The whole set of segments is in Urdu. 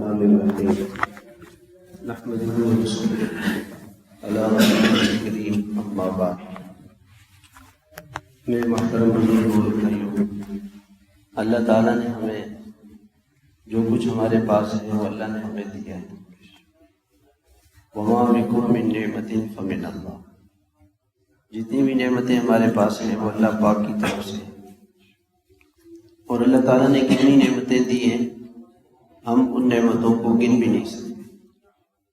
الرحمن الرحیم نحمده ونصلي علی رسولہ الکریم اما بعد۔ میرے محترم بزرگوں اور بھائیوں، اللہ تعالیٰ نے ہمیں جو کچھ ہمارے پاس ہے وہ اللہ نے ہمیں دیا ہے۔ وما بکم من نعمت فمن اللہ، جتنی بھی نعمتیں ہمارے پاس ہیں وہ اللہ پاک کی طرف سے ہیں۔ اور اللہ تعالیٰ نے کتنی نعمتیں دی ہیں ہم ان نعمتوں کو گن بھی نہیں سکتے۔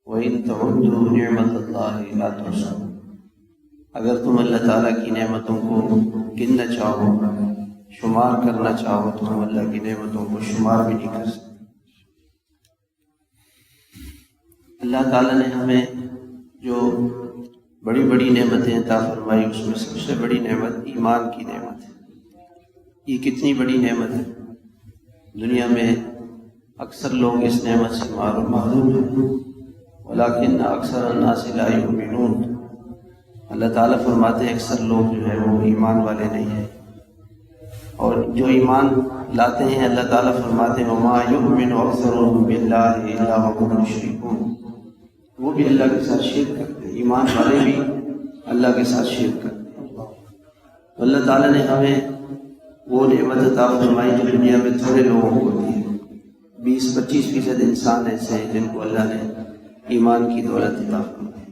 وَإِن تَعُدُّوا نِعْمَتَ اللَّهِ لَا تُحْصُوهَا، اگر تم اللہ تعالیٰ کی نعمتوں کو گننا چاہو، شمار کرنا چاہو، تو ہم اللہ کی نعمتوں کو شمار بھی نہیں کر سکتے۔ اللہ تعالیٰ نے ہمیں جو بڑی بڑی نعمتیں عطا فرمائی، اس میں سب سے بڑی نعمت ایمان کی نعمت ہے۔ یہ کتنی بڑی نعمت ہے، دنیا میں اکثر لوگ اس نعمت سے محروم ہیں، ولیکن اکثر الناس لا یؤمنون۔ اللہ تعالیٰ فرماتے ہیں اکثر لوگ جو ہے وہ ایمان والے نہیں ہیں، اور جو ایمان لاتے ہیں اللہ تعالیٰ فرماتے ہیں وما یؤمن اکثرهم باللہ الا وهم مشرکون، وہ بھی اللہ کے ساتھ شرک کرتے ہیں، ایمان والے بھی اللہ کے ساتھ شرک کرتے ہیں۔ تو اللہ تعالیٰ نے ہمیں وہ نعمت عطا فرمائی جو دنیا میں تھوڑے لوگوں کو ہوتی ہے۔ 20-25% انسان ایسے ہیں جن کو اللہ نے ایمان کی دولت عطا فرمائی۔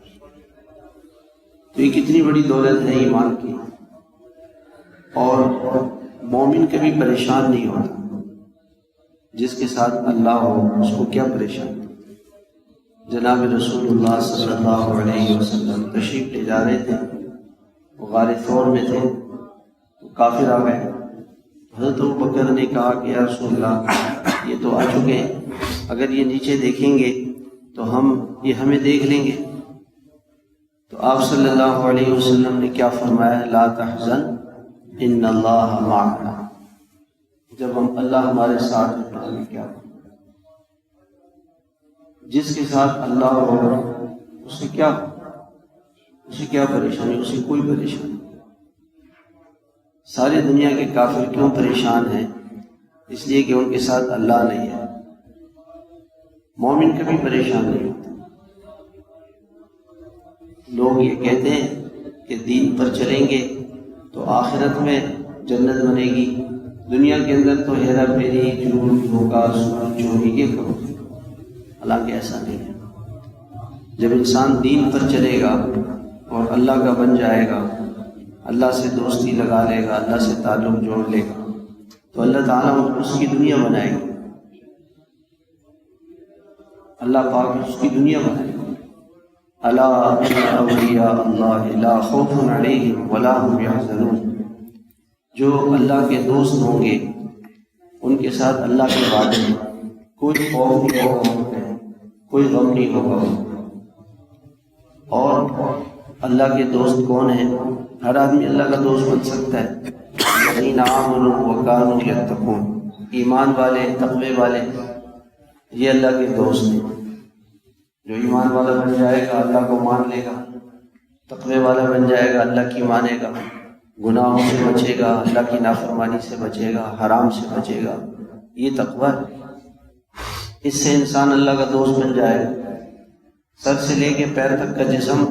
تو یہ کتنی بڑی دولت ہے ایمان کی، اور مومن کبھی پریشان نہیں ہوتا۔ جس کے ساتھ اللہ ہو اس کو کیا پریشانی۔ جناب رسول اللہ صلی اللہ علیہ وسلم تشریف لے جا رہے تھے، وہ غار ثور میں تھے، تو کافر آ گئے۔ حضرت ابوبکر نے کہا کہ یا رسول اللہ یہ تو آ چکے ہیں، اگر یہ نیچے دیکھیں گے تو یہ ہمیں دیکھ لیں گے۔ تو آپ صلی اللہ علیہ وسلم نے کیا فرمایا، لا تحزن ان اللہ معنا، جب اللہ ہمارے ساتھ ہیں تو ہمیں کیا، جس کے ساتھ اللہ ہو اسے کیا پریشانی، اسے کوئی پریشانی۔ ساری دنیا کے کافر کیوں پریشان ہیں؟ اس لیے کہ ان کے ساتھ اللہ نہیں ہے۔ مومن کبھی پریشان نہیں ہوتا۔ لوگ یہ کہتے ہیں کہ دین پر چلیں گے تو آخرت میں جنت بنے گی، دنیا کے اندر تو ہیرا پھیری، جھوٹ، دھوکہ، سود، چوری یہ کرو، حالانکہ ایسا نہیں ہے۔ جب انسان دین پر چلے گا اور اللہ کا بن جائے گا، اللہ سے دوستی لگا لے گا، اللہ سے تعلق جوڑ لے گا، تو اللہ تعالیٰ اس کی دنیا بنائے گا، اللہ پاک اس کی دنیا بنائے گا۔ الا ان اولیاء اللہ لا خوف علیہم ولا هم یحزنون، جو اللہ کے دوست ہوں گے ان کے ساتھ اللہ کے وعدے ہیں، کوئی خوف نہیں ہوگا، کوئی غم نہیں ہوگا۔ اور اللہ کے دوست کون ہیں؟ ہر آدمی اللہ کا دوست بن سکتا ہے۔ الذین آمنوا وکانوا یتقون، ایمان والے، تقوی والے، یہ اللہ کے دوست ہیں۔ جو ایمان والا بن جائے گا اللہ کو مان لے گا، تقوی والا بن جائے گا اللہ کی مانے گا، گناہوں سے بچے گا، اللہ کی نافرمانی سے بچے گا، حرام سے بچے گا، یہ تقوی ہے۔ اس سے انسان اللہ کا دوست بن جائے گا۔ سر سے لے کے پیر تک کا جسم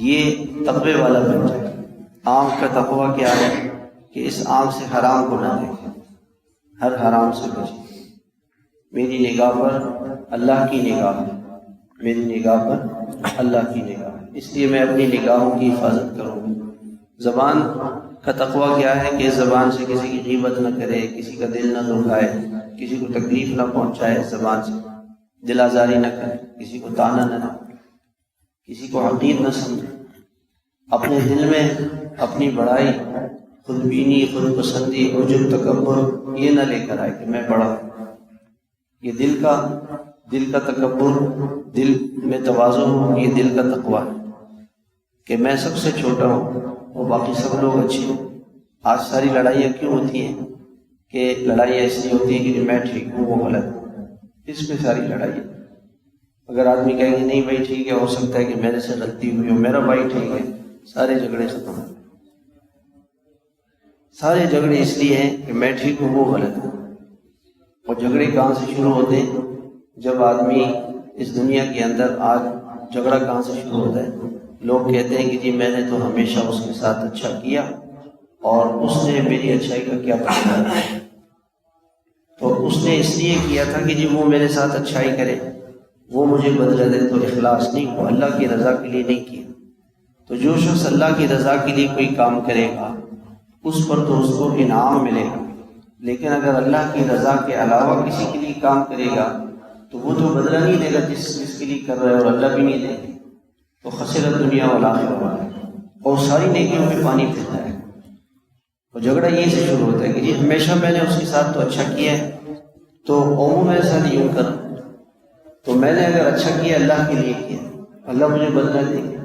یہ تقوی والا بن جائے۔ آنکھ کا تقوی کیا ہے کہ اس آنکھ سے حرام کو نہ دیکھے، ہر حرام سے بچے۔ میری نگاہ پر اللہ کی نگاہ ہے، میری نگاہ پر اللہ کی نگاہ ہے، اس لیے میں اپنی نگاہوں کی حفاظت کروں۔ زبان کا تقوی کیا ہے کہ زبان سے کسی کی غیبت نہ کرے، کسی کا دل نہ دکھائے، کسی کو تکلیف نہ پہنچائے، زبان سے دل آزاری نہ کرے، کسی کو تانا نہ دے، کسی کو حقیر نہ سمجھے، اپنے دل میں اپنی بڑائی، خود بینی، خود پسندی، عجب، تکبر یہ نہ لے کر آئے کہ میں بڑا ہوں۔ یہ دل کا تکبر، دل میں تواضع ہو، یہ دل کا تقوی ہے کہ میں سب سے چھوٹا ہوں اور باقی سب لوگ اچھے ہیں۔ آج ساری لڑائیاں کیوں ہوتی ہیں؟ کہ لڑائیاں اس لیے ہوتی ہیں کہ میں ٹھیک ہوں وہ غلط ہے، اس میں ساری لڑائی ہے۔ اگر آدمی کہے کہ نہیں بھائی ٹھیک ہے، ہو سکتا ہے کہ میرے سے غلطی ہوئی ہو، میرا بھائی ٹھیک ہے، سارے جھگڑے ختم ہیں۔ سارے جھگڑے اس لیے ہیں کہ میں ٹھیک ہوں وہ غلط ہے۔ اور جھگڑے کہاں سے شروع ہوتے ہیں؟ جب آدمی اس دنیا کے اندر، آج جھگڑا کہاں سے شروع ہوتا ہے؟ لوگ کہتے ہیں کہ جی میں نے تو ہمیشہ اس کے ساتھ اچھا کیا اور اس نے میری اچھائی کا کیا پتا، تو اس نے اس لیے کیا تھا کہ جی وہ میرے ساتھ اچھائی کرے، وہ مجھے بدلہ دے، تو اخلاص نہیں ہوا، اللہ کی رضا کے لیے نہیں کیا۔ تو جو شخص اللہ کی رضا کے لیے کوئی کام کرے گا اس پر تو اس کو انعام ملے گا، لیکن اگر اللہ کی رضا کے علاوہ کسی کے لیے کام کرے گا تو وہ تو بدلہ نہیں دے گا جس کے لیے کر رہا ہے، اور اللہ بھی نہیں دے گا، تو خسرت دنیا والآخرہ، اور ساری نیکیوں پہ پانی پھر جائے گا۔ اور جھگڑا یہ سے شروع ہوتا ہے کہ جی ہمیشہ میں نے اس کے ساتھ تو اچھا کیا ہے، تو عموماً ایسا نہیں یوں کر، تو میں نے اگر اچھا کیا اللہ کے لیے کیا، اللہ مجھے بدلہ دے گا،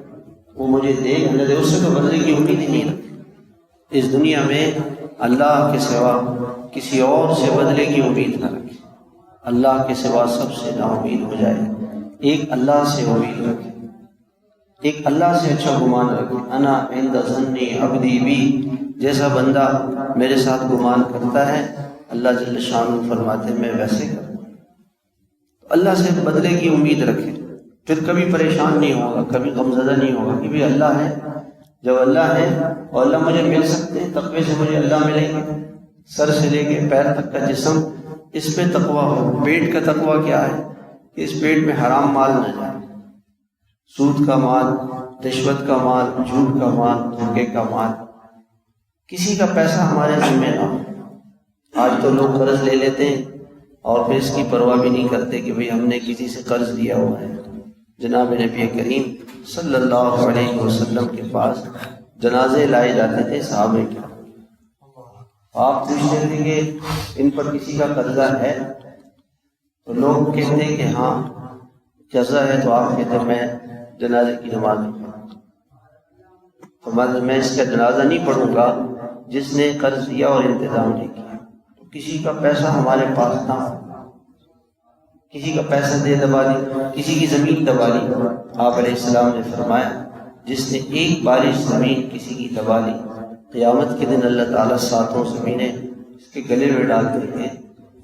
وہ مجھے دے گا نہ دے، اس سے تو بدلے کی امید ہی نہیں رکھتی۔ اس دنیا میں اللہ کے سوا کسی اور سے بدلے کی امید نہ رکھے، اللہ کے سوا سب سے نا امید ہو جائے، ایک اللہ سے امید رکھے، ایک اللہ سے اچھا گمان رکھے۔ انا عند ظن عبدی بی، جیسا بندہ میرے ساتھ گمان کرتا ہے اللہ جل شانہ فرماتے ہیں میں ویسے کروں۔ اللہ سے بدلے کی امید رکھے، پھر کبھی پریشان نہیں ہوگا، کبھی غمزدہ نہیں ہوگا کہ بھی اللہ ہے۔ جب اللہ ہے اور اللہ مجھے مل سکتے ہیں، تقوی سے مجھے اللہ ملیں گے، سر سے لے کے پیر تک کا جسم اس پہ تقوی ہو۔ پیٹ کا تقوی کیا ہے کہ اس پیٹ میں حرام مال نہ جائے، سود کا مال، رشوت کا مال، جھوٹ کا مال، دھوکے کا مال، کسی کا پیسہ ہمارے ذمہ نہ ہو۔ آج تو لوگ قرض لے لیتے ہیں اور پھر اس کی پرواہ بھی نہیں کرتے کہ بھئی ہم نے کسی سے قرض لیا ہوا ہے۔ جناب نبی کریم صلی اللہ علیہ وسلم کے پاس جنازے لائے جاتے تھے صحابہ کے، آپ پوچھتے تھے کہ ان پر کسی کا قرضہ ہے؟ تو لوگ کہتے ہیں کہ ہاں قرضہ ہے، تو آپ کہتے ہیں میں جنازے کی نماز نہیں پڑھوں، میں اس کا جنازہ نہیں پڑھوں گا جس نے قرض دیا اور انتظام نہیں کیا۔ تو کسی کا پیسہ ہمارے پاس نہ ہو، کسی کا پیسہ دے دبا دی، کسی کی زمین دبا لی، آپ علیہ السلام نے فرمایا جس نے ایک بارش زمین کسی کی دبا لی، قیامت کے دن اللہ تعالیٰ ساتوں زمینیں اس کے گلے میں ڈال دیں گے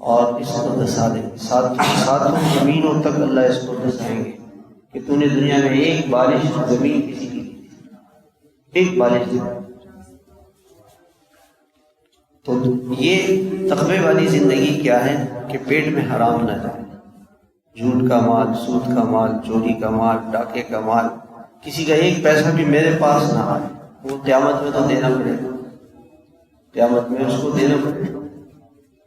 اور اس کو دسا دیں گے، ساتوں زمینوں تک اللہ اس کو دسائیں گے کہ تو نے دنیا میں ایک بارش زمین کسی کی دی، ایک بارش دی۔ تو یہ تقوی والی زندگی کیا ہے کہ پیٹ میں حرام نہ جائے، جھوٹ کا مال، سود کا مال، چوری کا مال، ڈاکے کا مال، کسی کا ایک پیسہ بھی میرے پاس نہ آئے، وہ قیامت میں تو دینا پڑے گا، قیامت میں اس کو دینا پڑے گا۔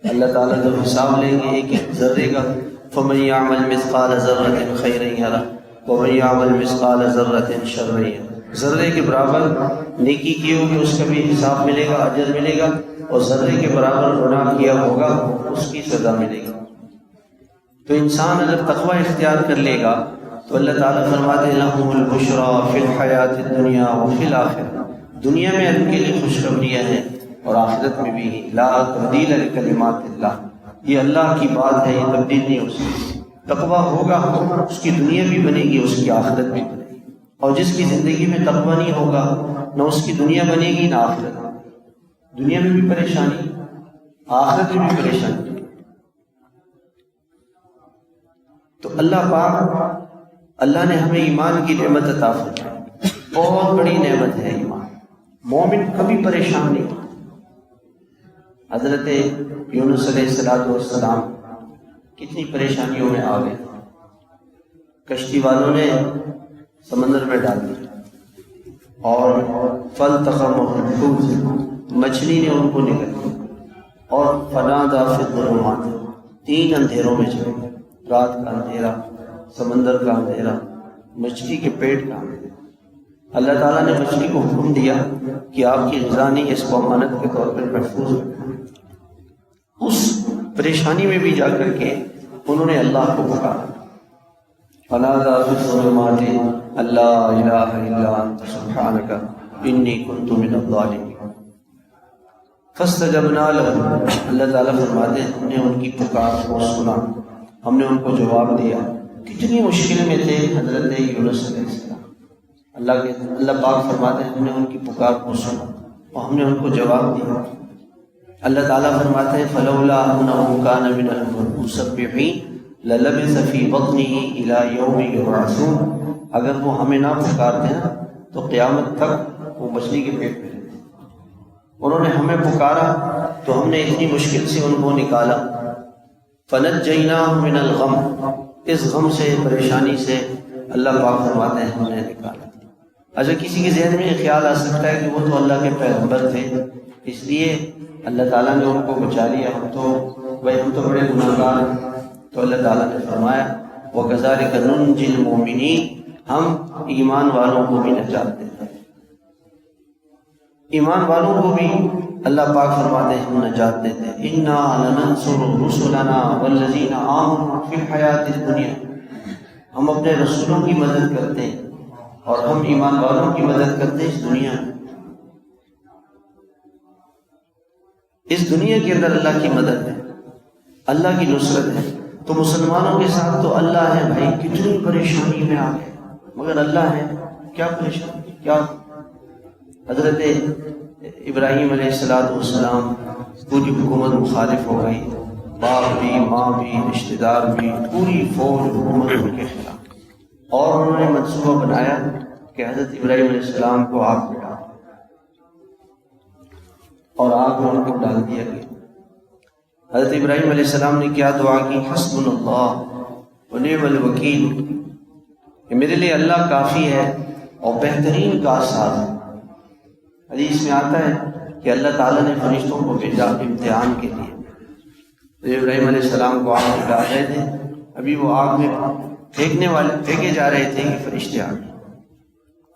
اللہ تعالیٰ جب حساب لیں گے ایک ایک ذرے کا، فَمَن يَعْمَلْ مِثْقَالَ ذَرَّةٍ خَيْرًا يَرَهُ وَمَن يَعْمَلْ مِثْقَالَ ذَرَّةٍ شَرًّا يَرَهُ، ذرے کے برابر نیکی کی ہوگی اس کا بھی حساب ملے گا، اجر ملے گا، اور ذرے کے برابر گناہ کیا ہوگا اس کی سزا ملے گی۔ تو انسان اگر تقوی اختیار کر لے گا تو اللہ تعالیٰ فرماتے ہیں لَهُمُ الْبُشْرَىٰ فِي الْحَيَاةِ الدُّنْيَا وَفِي الْآخِرَةِ، دنیا میں ان کے لیے خوشخبریاں ہیں اور آخرت میں بھی۔ لَا تَبْدِيلَ لِكَلِمَاتِ اللَّهِ، یہ اللہ کی بات ہے، یہ تبدیل نہیں ہو سکتی۔ تقوی ہوگا اس کی دنیا بھی بنے گی، اس کی آخرت بھی بنے گی، اور جس کی زندگی میں تقوی نہیں ہوگا نہ اس کی دنیا بنے گی نہ آخرت، دنیا میں بھی پریشانی، آخرت میں بھی پریشانی۔ تو اللہ پاک، اللہ نے ہمیں ایمان کی نعمت عطا فرمائی، بہت بڑی نعمت ہے ایمان، مومن کبھی پریشان نہیں ہوتا۔ حضرت یونس علیہ السلام کتنی پریشانیوں میں آ گئے، کشتی والوں نے سمندر میں ڈال دیا اور فَالْتَقَمَهُ الْحُوتُ، مچھلی نے ان کو نگل لیا، اور فَنَادَىٰ فِي الظُّلُمَاتِ، 3 اندھیروں میں چلے، رات کا اندھیرا، سمندر کا اندھیرا، مچھلی کے پیٹ کا اندھیرا۔ اللہ تعالیٰ نے مچھلی کو حکم دیا کہ آپ کی غذا نہیں، اس کو امانت کے طور پر محفوظ رکھنا۔ اس پریشانی میں بھی جا کر کے انہوں نے اللہ کو پکارا، فَنَادَىٰ فِي الظُّلُمَاتِ أَن لَّا إِلَٰهَ إِلَّا أَنتَ سُبْحَانَكَ إِنِّي كُنتُ مِنَ الظَّالِمِينَ فَاسْتَجَبْنَا لَهُ، اللہ تعالیٰ فرماتے ہیں ہم نے ان کی پکار کو سنا، ہم نے ان کو جواب دیا۔ کتنی مشکل میں تھے حضرت یونس علیہ السلام، اللہ پاک فرماتے ہیں ہم نے ان کی پکار کو سنا اور ہم نے ان کو جواب دیا۔ اللہ تعالیٰ فرماتے ہیں فَلَوْلَا أَنَّهُ كَانَ مِنَ الْمُسَبِّحِينَ لَلَبِثَ فِي بَطْنِهِ إِلَى يَوْمِ يُبْعَثُونَ، اگر وہ ہمیں نہ پکارتے ہیں تو قیامت تک وہ مچھلی کے پیٹ میں رہتے۔ انہوں نے ہمیں پکارا تو ہم نے اتنی مشکل سے ان کو نکالا۔ فَنَجَّيْنَاهُ مِنَ الْغَمِّ، اس غم سے، پریشانی سے اللہ پاک فرماتے ہیں ہم نے نکالا۔ اچھا، کسی کے ذہن میں یہ خیال آ سکتا ہے کہ وہ تو اللہ کے پیغمبر تھے، اس لیے اللہ تعالیٰ نے ان کو بچا لیا، ہم تو بڑے گناہ گار ہیں۔ تو اللہ تعالیٰ نے فرمایا وَكَذَلِكَ نُنْجِي الْمُؤْمِنِينَ، ہم ایمان والوں کو بھی نجات دیتے ہیں۔ ایمان والوں کو بھی اللہ پاک فرماتے ہیں ہم نجات دیتے ہیں۔ إِنَّا لَنَنْصُرُ رُسُلَنَا وَالَّذِينَ آمَنُوا فِي الْحَيَاةِ الدُّنْيَا، ہم اپنے رسولوں کی مدد کرتے ہیں اور ہم ایمان والوں کی مدد کرتے ہیں اس دنیا میں۔ اس دنیا کے اندر اللہ کی مدد ہے، اللہ کی نصرت ہے۔ تو مسلمانوں کے ساتھ تو اللہ ہے بھائی، کتنی پریشانی میں آ گئے، مگر اللہ ہے، کیا پریشانی، کیا؟ حضرت ابراہیم علیہ السلام پوری حکومت مخالف ہو گئی، باپ بھی، ماں بھی، رشتہ دار بھی، پوری فوج حکومت ان کے خلاف، اور انہوں نے منصوبہ بنایا کہ حضرت ابراہیم علیہ السلام کو آگ میں ڈال، اور آگ میں ان کو ڈال دیا گیا۔ حضرت ابراہیم علیہ السلام نے کیا دعا کی؟ حسبنا اللہ ونعم الوکیل، کہ میرے لیے اللہ کافی ہے اور بہترین کارساز ہے۔ حدیث میں آتا ہے کہ اللہ تعالیٰ نے فرشتوں کو بھیجا امتحان کے لیے۔ تو ابراہیم علیہ السلام کو آگ میں ڈال رہے تھے، ابھی وہ آگ میں پھینکے جا رہے تھے کہ فرشتے آ گئے۔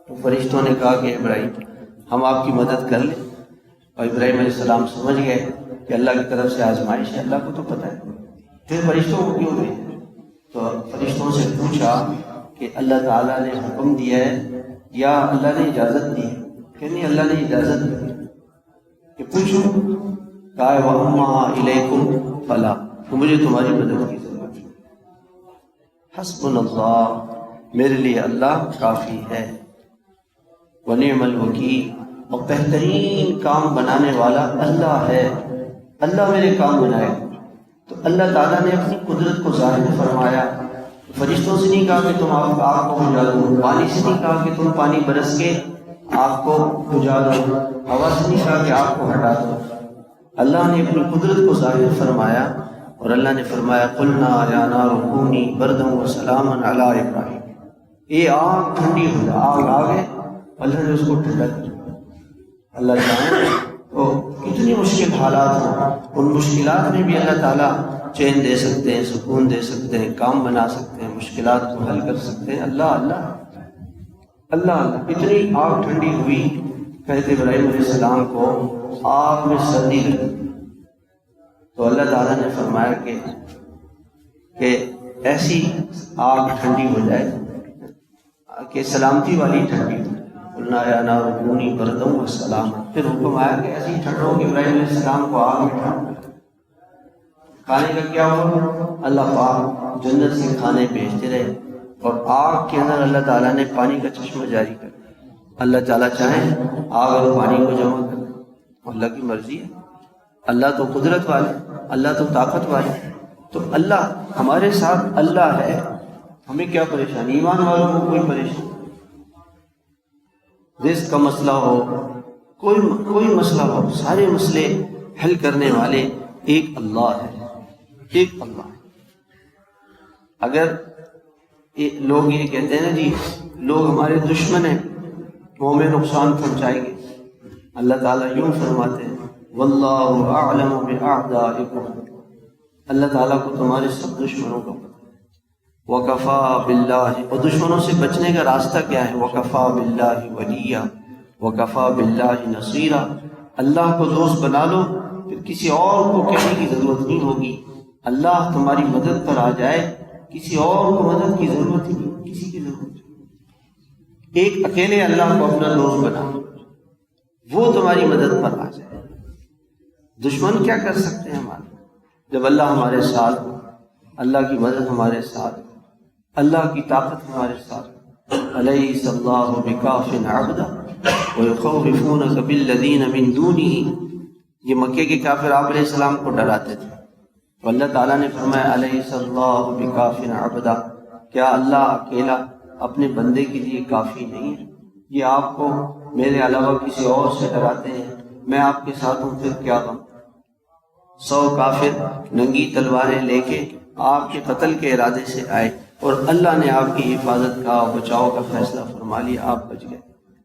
تو فرشتوں نے کہا کہ ابراہیم ہم آپ کی مدد کر لیں، اور ابراہیم علیہ السلام سمجھ گئے کہ اللہ کی طرف سے آزمائش ہے، اللہ کو تو پتہ ہے، پھر فرشتوں کو کیوں بھیجا؟ تو فرشتوں سے پوچھا کہ اللہ تعالیٰ نے حکم دیا ہے یا اللہ نے اجازت دی ہے؟ کہ نہیں، اللہ نے اجازت دی کہ پوچھو۔ کہا وَأَمَّا إِلَيْكُمْ فَلَا، تو مجھے تمہاری مدد کی ضرورت ہے۔ حسبنا اللہ، میرے لیے اللہ کافی ہے، وَنِعْمَ الْوَكِيلُ، اور بہترین کام بنانے والا اللہ ہے، اللہ میرے کام بنائے۔ تو اللہ تعالیٰ نے اپنی قدرت کو ظاہر فرمایا۔ فرشتوں سے نہیں کہا کہ تم آگ کو بجھا دو، پانی سے نہیں کہا کہ تم پانی برس کے آگ کو بجھا دو، ہوا سے نہیں کہا کہ آگ کو ہٹا دو۔ اللہ نے اپنی قدرت کو ظاہر فرمایا، اور اللہ نے فرمایا قُلْنَا يَا نَارُ كُونِي بَرْدًا وَسَلَامًا عَلَىٰ إِبْرَاہِيمَ، یہ آگ ٹھنڈی ہو جائے، آگ آ گئے، اللہ نے اس کو ٹھنڈا کیا۔ اللہ چاہے تو کتنی مشکل حالات ہوں، ان مشکلات میں بھی اللہ تعالیٰ چین دے سکتے ہیں، سکون دے سکتے ہیں، کام بنا سکتے ہیں، مشکلات کو حل کر سکتے ہیں۔ اللہ اللہ اللہ اللہ۔ اتنی آگ ٹھنڈی ہوئی کہ حضرت ابراہیم علیہ السلام کو آگ میں سردی لگی، تو اللہ تعالیٰ نے فرمایا کہ ایسی آگ ٹھنڈی ہو جائے کہ سلامتی والی ٹھنڈی ہو۔ قُلْنَا يَا نَارُ كُونِي بَرْدًا وَسَلَامًا، پھر حکم آیا کہ ایسی ٹھنڈ ہو کہ ابراہیم علیہ السلام کو آگ میں ڈال۔ کھانے کا کیا ہوا؟ اللہ پاک جنت سے کھانے بھیجتے رہے، اور آگ کے اندر اللہ تعالیٰ نے پانی کا چشمہ جاری کر دیا۔ اللہ تعالیٰ چاہیں آگ اور پانی کو جمع کر دیں، اللہ کی مرضی ہے۔ اللہ تو قدرت والے، اللہ تو طاقت والے، تو اللہ ہمارے ساتھ اللہ ہے، ہمیں کیا پریشانی؟ ایمان والوں کو کوئی پریشانی، رزق کا مسئلہ ہو، کوئی مسئلہ ہو، سارے مسئلے حل کرنے والے ایک اللہ ہے، ایک اللہ ہے۔ اگر لوگ یہ کہتے ہیں نا جی لوگ ہمارے دشمن ہیں، وہ ہمیں نقصان پہنچائیں گے، اللہ تعالیٰ یوں فرماتے ہیں واللہ اعلم باعدائکم، اللہ تعالیٰ کو تمہارے سب دشمنوں کا پتہ ہے۔ وَكَفَى بِاللَّهِ، اور دشمنوں سے بچنے کا راستہ کیا ہے؟ وَكَفَى بِاللَّهِ وَلِيًّا وَكَفَى بِاللَّهِ نَصِيرًا، اللہ کو دوست بنا لو، پھر کسی اور کو کہنے کی ضرورت نہیں ہوگی، اللہ تمہاری مدد پر آ جائے، کسی اور کو مدد کی ضرورت ہی نہیں، کسی کی ضرورت نہیں، ایک اکیلے اللہ کو اپنا دوست بنا لو، وہ تمہاری مدد پر آ جائے۔ دشمن کیا کر سکتے ہیں ہمارے؟ جب اللہ ہمارے ساتھ، اللہ کی مدد ہمارے ساتھ، اللہ کی طاقت ہمارے ساتھ۔ الیس اللہ بکاف عبدہ ویخوفونک بالذین من دونہ، یہ مکے کے کافر آپ علیہ السلام کو ڈراتے تھے تو اللہ تعالیٰ نے فرمایا الیس اللہ بکاف عبدا، کیا اللہ اکیلا اپنے بندے کے لیے کافی نہیں ہے؟ یہ آپ کو میرے علاوہ کسی اور سے ڈراتے ہیں، میں آپ کے ساتھ ہوں، پھر کیا غم؟ 100 کافر ننگی تلواریں لے کے آپ کے قتل کے ارادے سے آئے اور اللہ نے آپ کی حفاظت کا اور بچاؤ کا فیصلہ فرما لیا، آپ بچ گئے۔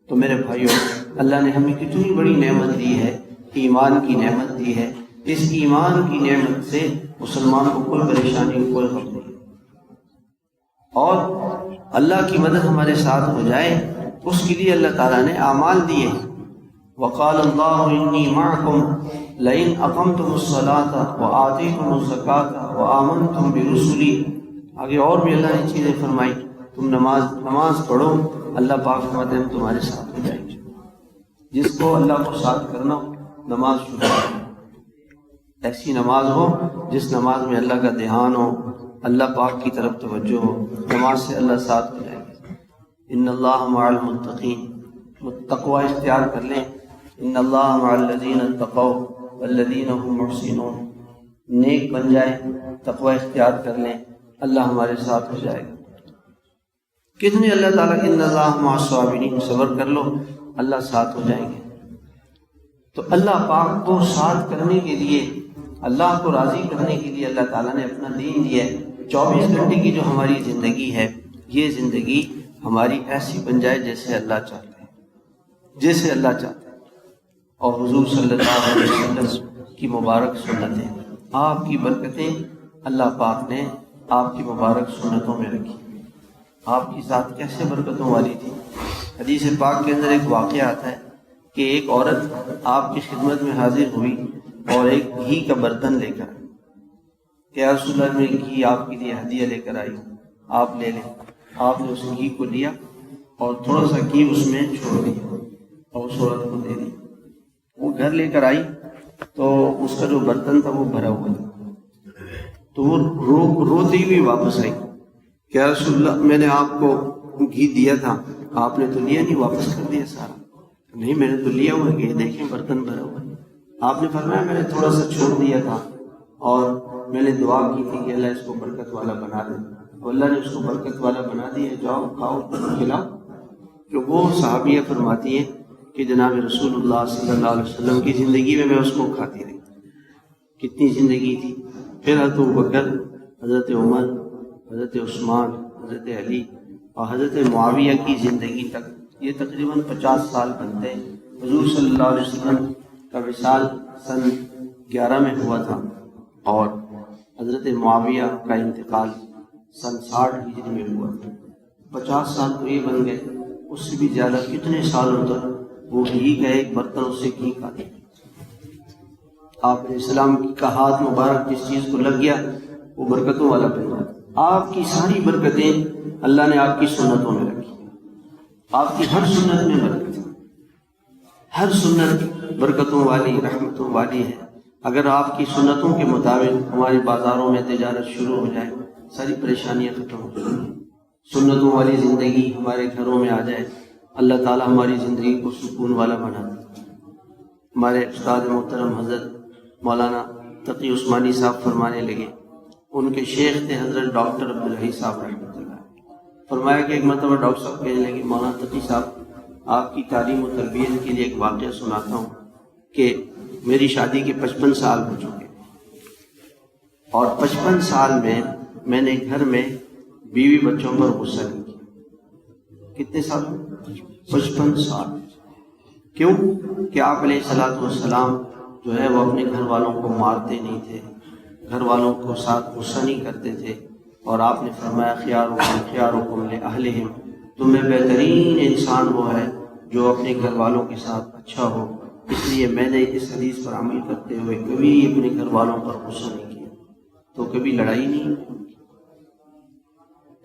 تو میرے بھائیوں، اللہ نے ہمیں کتنی بڑی نعمت دی ہے، ایمان کی نعمت دی ہے۔ اس ایمان کی نعمت سے مسلمان کو کوئی پریشانی، کوئی غم نہیں، اور اللہ کی مدد ہمارے ساتھ ہو جائے اس کے لیے اللہ تعالیٰ نے اعمال دیے ہیں۔ وقال اللہ انی معکم لئن اقمتم الصلاۃ وآتیتم الزکاۃ وآمنتم برسلی، آگے اور بھی اللہ نے چیزیں فرمائی، تم نماز پڑھو، اللہ پاک فرماتے ہیں ہم تمہارے ساتھ ہو جائیں گے۔ جس کو اللہ کو ساتھ کرنا ہو نماز شروع کرو، ایسی نماز ہو جس نماز میں اللہ کا دھیان ہو، اللہ پاک کی طرف توجہ ہو، نماز سے اللہ ساتھ ہو جائیں گے۔ ان اللہ مع المتقین، تقوی اختیار کر لیں، ان اللہ مع الذین اتقوا والذین هم محسنون، نیک بن جائیں، تقوی اختیار کر لیں، اللہ ہمارے ساتھ ہو جائے گا۔ کتنے اللہ تعالیٰ ان اللہ مع الصابرین، صبر کر لو اللہ ساتھ ہو جائیں گے۔ تو اللہ پاک کو ساتھ کرنے کے لیے، اللہ کو راضی کرنے کے لیے اللہ تعالیٰ نے اپنا دین دیا ہے۔ 24 گھنٹے کی جو ہماری زندگی ہے، یہ زندگی ہماری ایسی بن جائے جیسے اللہ چاہتے ہیں، جیسے اللہ چاہتے ہیں۔ اور حضور صلی اللہ علیہ وسلم کی مبارک سنتیں، آپ کی برکتیں اللہ پاک نے آپ کی مبارک سنتوں میں رکھی۔ آپ کی ذات کیسے برکتوں والی تھی۔ حدیث پاک کے اندر ایک واقعہ آتا ہے کہ ایک عورت آپ کی خدمت میں حاضر ہوئی اور ایک گھی کا برتن لے کر، کہ یا رسول اللہ میں گھی آپ کے لیے ہدیہ لے کر آئی ہوں، آپ لے لیں۔ آپ نے اس گھی کو لیا اور تھوڑا سا گھی اس میں چھوڑ دیا اور اس عورت کو دے دیا۔ وہ گھر لے کر آئی تو اس کا جو برتن تھا وہ بھرا ہوا تھا، تو وہ روتی ہوئی واپس آئی کہ یا رسول اللہ میں نے آپ کو گھی دیا تھا، آپ نے تو لیا نہیں، واپس کر دیا سارا۔ نہیں، میں نے تو لیا ہوا ہے، دیکھیں برتن بھرا ہوا ہے۔ آپ نے فرمایا میں نے تھوڑا سا چھوڑ دیا تھا اور میں نے دعا کی تھی کہ اللہ اس کو برکت والا بنا دے، اور اللہ نے اس کو برکت والا بنا دیا، جاؤ کھاؤ کھلاؤ۔ کہ وہ صحابیہ فرماتی ہیں کہ جناب رسول اللہ صلی اللہ علیہ وسلم کی زندگی میں اس کو کھاتی رہی۔ کتنی زندگی تھی۔ پھر حضرت ابوبکر، حضرت عمر، حضرت عثمان، حضرت علی اور حضرت معاویہ کی زندگی تک، یہ تقریباً 50 سال بنتے ہیں۔ حضور صلی اللہ علیہ وسلم کا وصال سن 11 میں ہوا تھا اور حضرت معاویہ کا انتقال سن 60 ہجری میں ہوا تھا۔ 50 سال تو یہ بن گئے، اس سے بھی زیادہ کتنے سالوں تک وہ گھی کا ایک برتن اس سے گھی کھاتے۔ آپ علیہ السلام کا ہاتھ مبارک جس چیز کو لگ گیا وہ برکتوں والا بن جاتا۔ آپ کی ساری برکتیں اللہ نے آپ کی سنتوں میں رکھی۔ آپ کی ہر سنت میں برکت ہے، ہر سنت برکتوں والی، رحمتوں والی ہے۔ اگر آپ کی سنتوں کے مطابق ہمارے بازاروں میں تجارت شروع ہو جائے، ساری پریشانیاں ختم ہو جائیں، سنتوں والی زندگی ہمارے گھروں میں آ جائے، اللہ تعالیٰ ہماری زندگی کو سکون والا بنا دے۔ ہمارے استاد محترم حضرت مولانا تقی عثمانی صاحب فرمانے لگے، ان کے شیخ تھے حضرت ڈاکٹر عبدالحی صاحب رحمۃ اللہ، فرمایا کہ ایک مرتبہ ڈاکٹر صاحب کہنے لگے مولانا تقی صاحب آپ کی تعلیم و تربیت کے لیے ایک واقعہ سناتا ہوں کہ میری شادی کے 55 سال ہو چکے اور 55 سال میں نے گھر میں بیوی بچوں پر غصہ نہیں کیا۔ کتنے سال؟ 55 سال۔ کیوں؟ کہ آپ علیہ الصلوۃ والسلام جو ہے وہ اپنے گھر والوں کو مارتے نہیں تھے، گھر والوں کو ساتھ غصہ نہیں کرتے تھے، اور آپ نے فرمایا خیارکم لأہلہم، تم میں بہترین انسان وہ ہے جو اپنے گھر والوں کے ساتھ اچھا ہو۔ اس لیے میں نے اس حدیث پر عمل کرتے ہوئے کبھی اپنے گھر والوں پر غصہ نہیں کیا، تو کبھی لڑائی نہیں،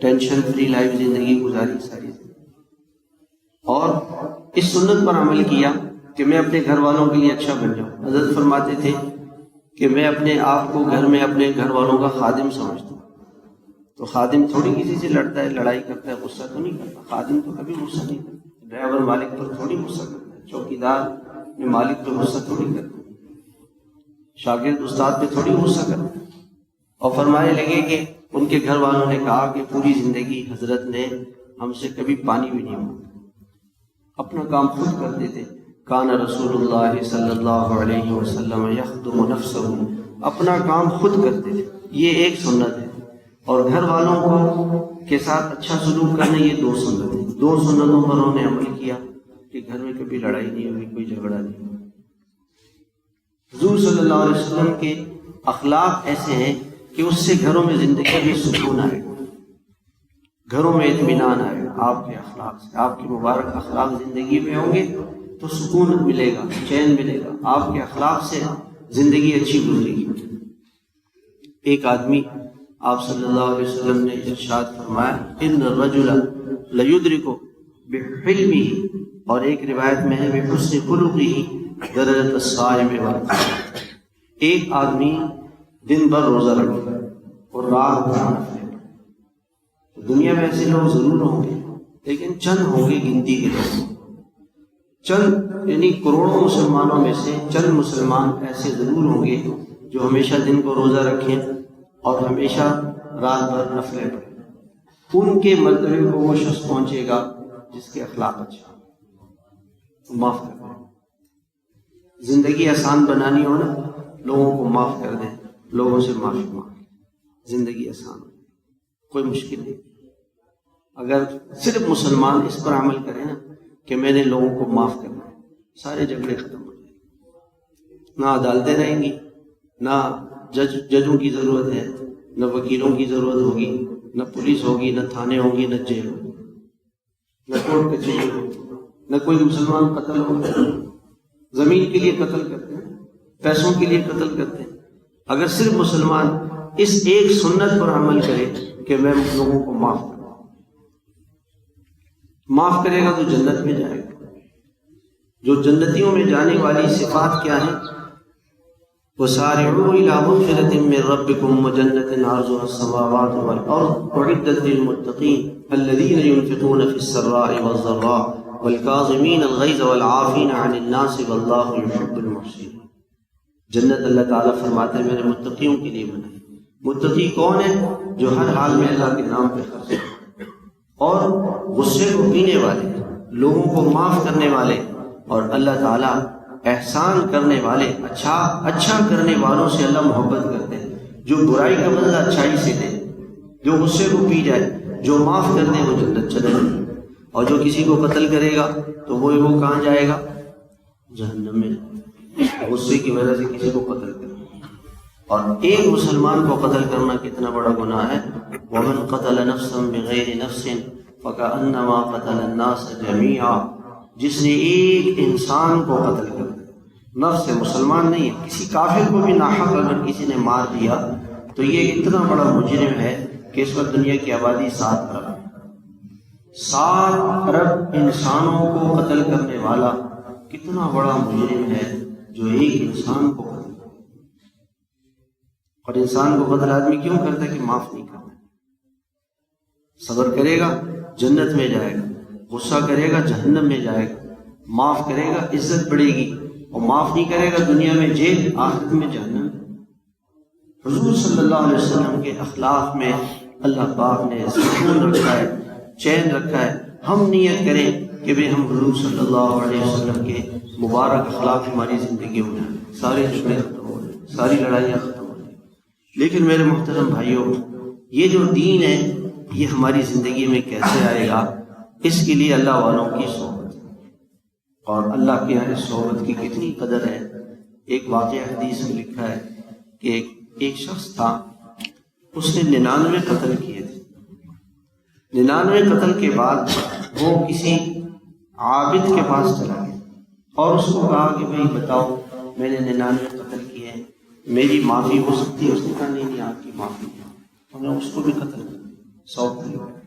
ٹینشن فری لائف زندگی گزاری ساری زندگی، اور اس سنت پر عمل کیا کہ میں اپنے گھر والوں کے لیے اچھا بن جاؤں۔ حضرت فرماتے تھے کہ میں اپنے آپ کو گھر میں اپنے گھر والوں کا خادم سمجھتا ہوں، تو خادم تھوڑی کسی سے لڑتا ہے، لڑائی کرتا ہے، غصہ تو نہیں کرتا۔ خادم تو کبھی غصہ نہیں کرتا، ڈرائیور مالک پر تھوڑی غصہ کرتا ہے، چوکیدار میں مالک پہ غصہ تھوڑی کرتا ہے، شاگرد استاد پہ تھوڑی غصہ کرتا ہے۔ اور فرمانے لگے کہ ان کے گھر والوں نے کہا کہ پوری زندگی حضرت نے ہم سے کبھی پانی بھی نہیں مانگا، اپنا کام خود کرتے تھے۔ کان رسول اللہ صلی اللہ علیہ وسلم یخدم نفسہ، اپنا کام خود کرتے تھے، یہ ایک سنت ہے۔ اور گھر والوں کو کے ساتھ اچھا سلوک کرنا، یہ دو سنت ہیں۔ دو سنتوں پر انہوں نے عمل کیا کہ گھر میں کبھی لڑائی نہیں ہوئی، کوئی جھگڑا نہیں ہوا۔ حضور صلی اللہ علیہ وسلم کے اخلاق ایسے ہیں کہ اس سے گھروں میں زندگی میں سکون آئے گا، گھروں میں اطمینان آئے گا۔ آپ کے اخلاق سے، آپ کے مبارک اخلاق زندگی میں ہوں گے تو سکون ملے گا، چین ملے گا۔ آپ کے اخلاق سے زندگی اچھی گزرے گی۔ ایک آدمی، آپ صلی اللہ علیہ وسلم نے ارشاد فرمایا ان الرجل لیدرک بحلمہ، اور ایک روایت میں ہے بحسن خلقہ درجۃ الصائم والقائم، ایک آدمی دن بھر روزہ رکھے اور رات بھر نفلیں پڑھے۔ دنیا میں ایسے لوگ ضرور ہوں گے، لیکن چند ہوں گے گنتی کے لوگ، چند یعنی کروڑوں مسلمانوں میں سے چند مسلمان ایسے ضرور ہوں گے جو ہمیشہ دن کو روزہ رکھیں اور ہمیشہ رات بھر نفلیں پڑھیں۔ ان کے مرتبے کو وہ شخص پہنچے گا جس کے اخلاق اچھا، معاف کر دیں۔ زندگی آسان بنانی ہو نا، لوگوں کو معاف کر دیں، لوگوں سے معافی مانگیں، زندگی آسان ہو، کوئی مشکل نہیں۔ اگر صرف مسلمان اس پر عمل کریں نا کہ میں نے لوگوں کو معاف کرنا ہے، سارے جھگڑے ختم ہو جائیں گے، نہ عدالتیں رہیں گی، نہ ججوں کی ضرورت ہے، نہ وکیلوں کی ضرورت ہوگی، نہ پولیس ہوگی، نہ تھانے ہوں گی، نہ جیل ہوگی، نہ کورٹ کچہری ہوگی، نہ کوئی مسلمان قتل ہوگا۔ زمین کے لیے قتل کرتے ہیں، پیسوں کے لیے قتل کرتے ہیں۔ اگر صرف مسلمان اس ایک سنت پر عمل کرے کہ میں لوگوں کو معاف کروں، معاف کرے گا تو جنت میں جائے گا۔ جو جنتیوں میں جانے والی صفات کیا ہیں؟ وَسَارِعُوا إِلَىٰ مَغْفِرَةٍ مِّن رَّبِّكُمْ وَجَنَّةٍ عَرْضُهَا السَّمَاوَاتُ وَالْأَرْضُ أُعِدَّتْ لِلْمُتَّقِينَ الَّذِينَ يُنفِقُونَ فِي السَّرَّاءِ وَالضَّرَّاءِ وَالْكَاظِمِينَ الْغَيْظَ وَالْعَافِينَ عَنِ النَّاسِ وَاللَّهُ يُحِبُّ الْمُحْسِنِينَ۔ جنت اللہ تعالیٰ فرماتے ہیں میں نے متقیوں کے لیے بنائی۔ متقی کون ہے؟ جو ہر حال میں اللہ کے نام پہ خرچ کرتے اور غصے کو پینے والے، لوگوں کو معاف کرنے والے، اور اللہ تعالیٰ احسان کرنے والے، اچھا کرنے والوں سے اللہ محبت کرتے ہیں۔ جو برائی کا بدلہ اچھائی سے دے، جو غصے کو پی جائے، جو معاف کر دے، وہ جنت چلے جائے۔ اور جو کسی کو قتل کرے گا تو وہ کہاں جائے گا؟ جہنم میں۔ غصے کی وجہ سے کسی کو قتل کرنا، اور ایک مسلمان کو قتل کرنا کتنا بڑا گناہ ہے۔ وَمَنْ قَتَلَ نَفْسًا بِغَيْرِ نَفْسٍ فَكَأَنَّمَا قَتَلَ النَّاسَ جَمِيعًا، جس نے ایک انسان کو قتل کر دیا، نفس سے مسلمان نہیں ہے، کسی کافر کو بھی ناحق اگر کسی نے مار دیا تو یہ اتنا بڑا مجرم ہے کہ اس وقت دنیا کی آبادی 7 ارب ہے۔ 7 ارب انسانوں کو قتل کرنے والا کتنا بڑا مجرم ہے جو ایک انسان کو قتل کرتا۔ اور انسان کو قتل آدمی کیوں کرتا ہے؟ کہ معاف نہیں کرتا۔ صبر کرے گا جنت میں جائے گا، غصہ کرے گا جہنم میں جائے گا، معاف کرے گا عزت بڑھے گی، اور معاف نہیں کرے گا دنیا میں جیل، آخرت میں جہنم۔ حضور صلی اللہ علیہ وسلم کے اخلاق میں اللہ پاک نے سکون رکھا ہے، چین رکھا ہے۔ ہم نیت کریں کہ بھی ہم حضور صلی اللہ علیہ وسلم کے مبارک اخلاق ہماری زندگی میں آئیں، سارے جھگڑے ختم ہو جائیں، ساری لڑائیاں ختم ہو جائیں۔ لیکن میرے محترم بھائیوں، یہ جو دین ہے یہ ہماری زندگی میں کیسے آئے گا؟ اس کے لیے اللہ والوں کی صحبت ہے، اور اللہ کے یہاں اس صحبت کی کتنی قدر ہے۔ ایک واقعہ حدیث میں لکھا ہے کہ ایک شخص تھا، اس نے 99 قتل کیے تھے۔ 99 قتل کے بعد وہ کسی عابد کے پاس چلا گیا اور اس کو کہا کہ بھائی بتاؤ میں نے 99 قتل کیے ہیں، میری معافی ہو سکتی ہے؟ اس نے کہا نہیں آپ کی معافی نہیں۔ انہوں نے اس کو بھی قتل کر دیا، 100 قتل ہو گئے۔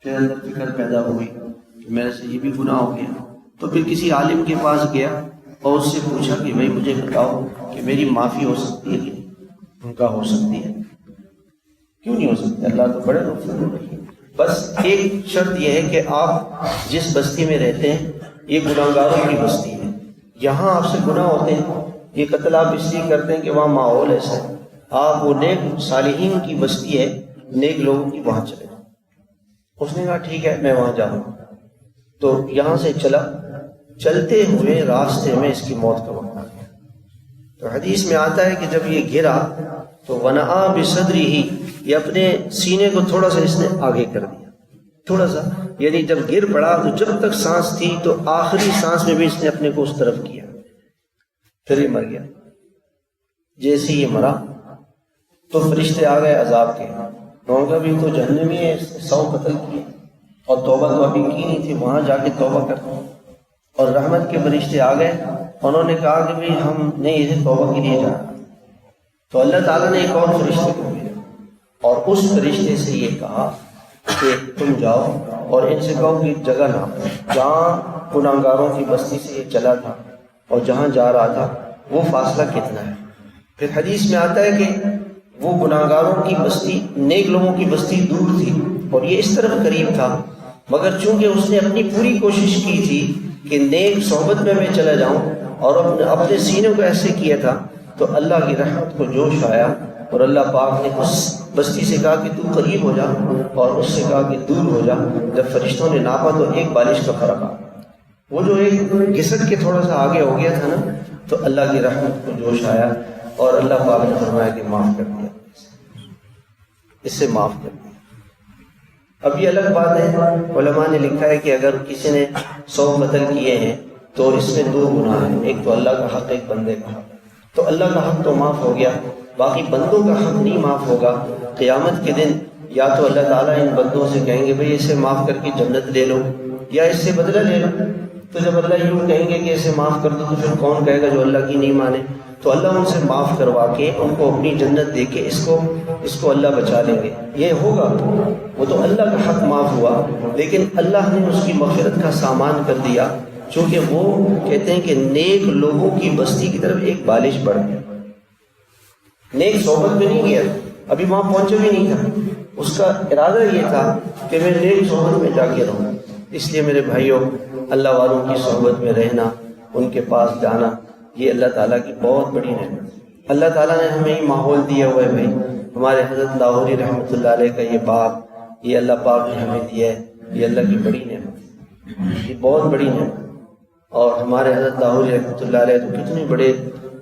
پھر اندر فکر پیدا ہوئی کہ میرے سے یہ بھی گناہ ہو گیا، تو پھر کسی عالم کے پاس گیا اور اس سے پوچھا کہ بھائی مجھے بتاؤ کہ میری معافی ہو سکتی ہے کہ نہیں؟ ان کا ہو سکتی ہے۔ کیوں نہیں ہو سکتی؟ اللہ تو بڑے غفور رحیم۔ بس ایک شرط یہ ہے کہ آپ جس بستی میں رہتے ہیں یہ گناہگاروں کی بستی ہے، یہاں آپ سے گناہ ہوتے ہیں، یہ قتل آپ اس لیے کرتے ہیں کہ وہاں ماحول ایسا ہے، آپ وہ نیک صالحین کی بستی ہے، نیک لوگوں کی، وہاں چلے جاؤ۔ اس نے کہا ٹھیک ہے میں وہاں جاؤں۔ تو یہاں سے چلا، چلتے ہوئے راستے میں اس کی موت کا وقت آ گیا۔ تو حدیث میں آتا ہے کہ جب یہ گرا تو ونعا بصدری ہی، یہ اپنے سینے کو تھوڑا سا اس نے آگے کر دیا، تھوڑا سا، یعنی جب گر پڑا تو جب تک سانس تھی تو آخری سانس میں بھی اس نے اپنے کو اس طرف کیا، پھر یہ مر گیا۔ جیسے یہ مرا تو فرشتے آ گئے عذاب کے، انہوں کا بھی تو جہنمی ہے، 100 قتل کیے اور توبہ تو ابھی کی نہیں تھی، وہاں جا کے توبہ کرتا۔ اور رحمت کے فرشتے آ گئے، انہوں نے کہا کہ بھی ہم نہیں اسے توبہ کے لیے جانا۔ تو اللہ تعالیٰ نے ایک اور فرشتے کو بھیجا اور اس فرشتے سے یہ کہا کہ تم جاؤ اور ان سے کہو کہ جگہ نہ، جہاں گناہگاروں کی بستی سے یہ چلا تھا اور جہاں جا رہا تھا وہ فاصلہ کتنا ہے۔ پھر حدیث میں آتا ہے کہ وہ گناہگاروں کی بستی نیک لوگوں کی بستی دور تھی اور یہ اس طرف قریب تھا، مگر چونکہ اس نے اپنی پوری کوشش کی تھی کہ نیک صحبت میں چلا جاؤں اور اپنے سینے کو ایسے کیا تھا، تو اللہ کی رحمت کو جوش آیا اور اللہ پاک نے اس بستی سے کہا کہ تو قریب ہو جا اور اس سے کہا کہ دور ہو جا۔ جب فرشتوں نے ناپا تو ایک بالش کا فرق آ، وہ جو ایک گھسٹ کے تھوڑا سا آگے ہو گیا تھا نا، تو اللہ کی رحمت کو جوش آیا اور اللہ پاک نے فرمایا کہ معاف کر دیا، اس سے معاف کر دیا۔ اب یہ الگ بات ہے، علماء نے لکھا ہے کہ اگر کسی نے 100 قتل کیے ہیں تو اس میں 2 گناہ ہیں، ایک تو اللہ کا حق، ایک بندے کا حق۔ تو اللہ کا حق تو معاف ہو گیا، باقی بندوں کا حق نہیں معاف ہوگا۔ قیامت کے دن یا تو اللہ تعالیٰ ان بندوں سے کہیں گے بھئی اسے معاف کر کے جنت لے لو یا اس سے بدلہ لے لو۔ تو جب اللہ یوں کہیں گے کہ اسے معاف کر دو تو پھر کون کہے گا جو اللہ کی نہیں مانے؟ تو اللہ ان سے معاف کروا کے ان کو اپنی جنت دے کے اس کو اللہ بچا لیں گے، یہ ہوگا۔ وہ تو اللہ کا حق معاف ہوا، لیکن اللہ نے اس کی مغفرت کا سامان کر دیا، چونکہ وہ کہتے ہیں کہ نیک لوگوں کی بستی کی طرف ایک بالش بڑھ گیا، نیک صحبت میں نہیں گیا، ابھی وہاں پہنچا بھی نہیں تھا، اس کا ارادہ یہ تھا کہ میں نیک صحبت میں جا کے رہوں۔ اس لیے میرے بھائیوں، اللہ والوں کی صحبت میں رہنا، ان کے پاس جانا، یہ اللہ تعالیٰ کی بہت بڑی نعمت ہے۔ اللہ تعالیٰ نے ہمیں یہ ماحول دیا ہوا ہے بھائی، ہمارے حضرت لاہوری رحمۃ اللہ علیہ کا یہ باغ، یہ اللہ پاک نے ہمیں دیا ہے، یہ اللہ کی بڑی نعمت ہے، یہ بہت بڑی نعمت۔ اور ہمارے حضرت لاہوری رحمۃ اللہ علیہ تو کتنے بڑے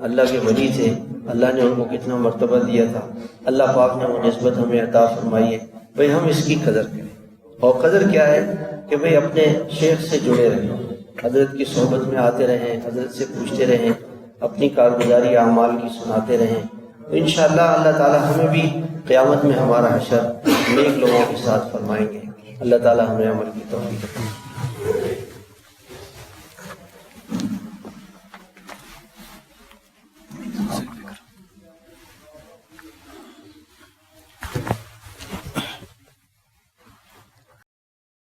اللہ کے ولی تھے، اللہ نے ان کو کتنا مرتبہ دیا تھا، اللہ پاک نے وہ نسبت ہمیں عطا فرمائی ہے۔ بھائی ہم اس کی قدر کریں، اور قدر کیا ہے کہ بھئی اپنے شیخ سے جڑے رہیں، حضرت کی صحبت میں آتے رہیں، حضرت سے پوچھتے رہیں، اپنی کارگزاری اعمال کی سناتے رہیں، تو انشاءاللہ اللہ تعالیٰ ہمیں بھی قیامت میں ہمارا حشر نیک لوگوں کے ساتھ فرمائیں گے۔ اللہ تعالیٰ ہمیں عمل کی توفیق دے۔